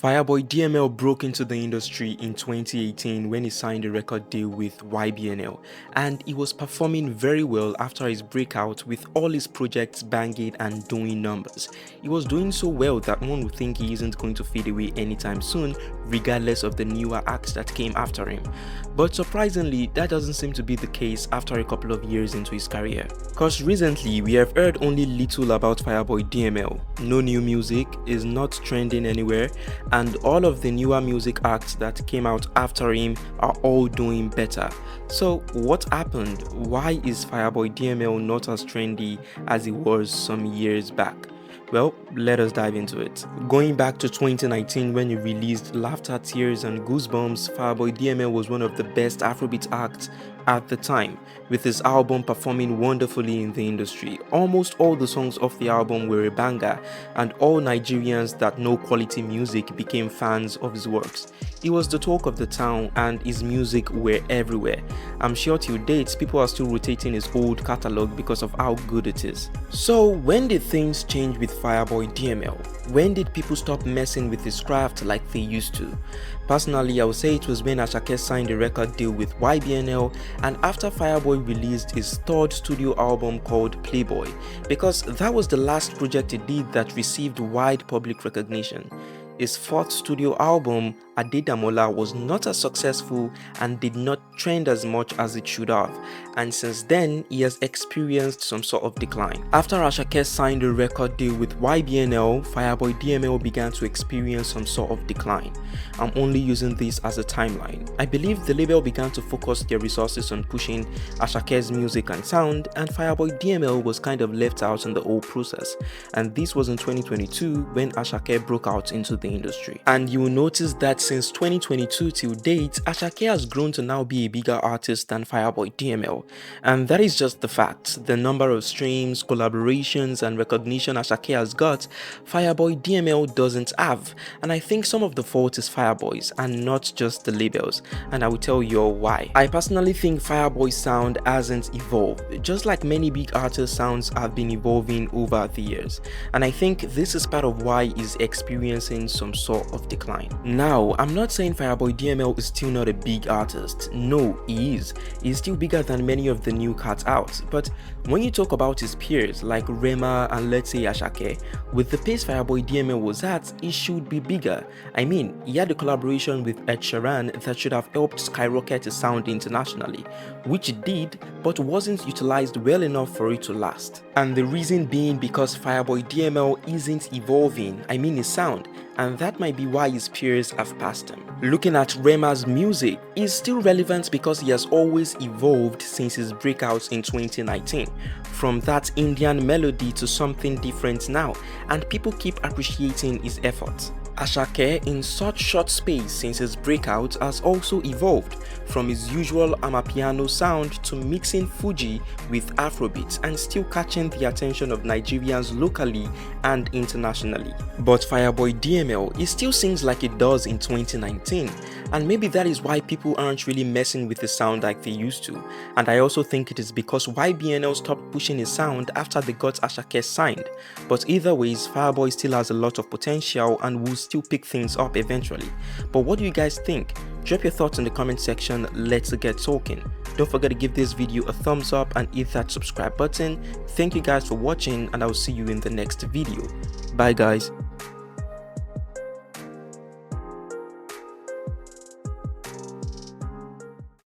Fireboy DML broke into the industry in 2018 when he signed a record deal with YBNL, and he was performing very well after his breakout with all his projects banging and doing numbers. He was doing so well that one would think he isn't going to fade away anytime soon, regardless of the newer acts that came after him. But surprisingly, that doesn't seem to be the case after a couple of years into his career. Cause recently, we have heard only little about Fireboy DML. No new music, is not trending anywhere, and all of the newer music acts that came out after him are all doing better. So what happened? Why is Fireboy DML not as trendy as it was some years back? Well, let us dive into it. Going back to 2019 when he released Laughter, Tears and Goosebumps, Fireboy DML was one of the best Afrobeat acts at the time, with his album performing wonderfully in the industry. Almost all the songs off the album were a banger, and all Nigerians that know quality music became fans of his works. He was the talk of the town and his music were everywhere. I'm sure till date people are still rotating his old catalogue because of how good it is. So when did things change with Fireboy DML? When did people stop messing with his craft like they used to? Personally, I would say it was when Asake signed a record deal with YBNL and after Fireboy released his third studio album called Playboy, because that was the last project he did that received wide public recognition. His fourth studio album, Adedamola, was not as successful and did not trend as much as it should have, and since then he has experienced some sort of decline. After Asake signed a record deal with YBNL, Fireboy DML began to experience some sort of decline. I'm only using this as a timeline. I believe the label began to focus their resources on pushing Asake's music and sound, and Fireboy DML was kind of left out in the whole process, and this was in 2022 when Asake broke out into the industry. And you will notice that since 2022 till date, Asake has grown to now be a bigger artist than Fireboy DML, and that is just the fact. The number of streams, collaborations and recognition Asake has got, Fireboy DML doesn't have, and I think some of the fault is Fireboy's and not just the labels, and I will tell you all why. I personally think Fireboy's sound hasn't evolved, just like many big artists' sounds have been evolving over the years, and I think this is part of why he's experiencing some sort of decline. Now, I'm not saying Fireboy DML is still not a big artist. No, he is. He's still bigger than many of the new cats out, but when you talk about his peers like Rema and let's say Asake, with the pace Fireboy DML was at, he should be bigger. I mean, he had a collaboration with Ed Sheeran that should have helped skyrocket his sound internationally, which it did, but wasn't utilized well enough for it to last. And the reason being because Fireboy DML isn't evolving, I mean his sound, and that might be why his peers have passed him. Looking at Rema's music, he's still relevant because he has always evolved since his breakouts in 2019, from that Indian melody to something different now, and people keep appreciating his efforts. Asake, in such short space since his breakout, has also evolved from his usual amapiano sound to mixing Fuji with Afrobeats and still catching the attention of Nigerians locally and internationally. But Fireboy DML, he still sings like it does in 2019, and maybe that is why people aren't really messing with his sound like they used to. And I also think it is because YBNL stopped pushing his sound after they got Asake signed. But either ways, Fireboy still has a lot of potential and will still pick things up eventually. But what do you guys think? Drop your thoughts in the comment section. Let's get talking. Don't forget to give this video a thumbs up and hit that subscribe button. Thank you guys for watching, and I will see you in the next video. Bye guys.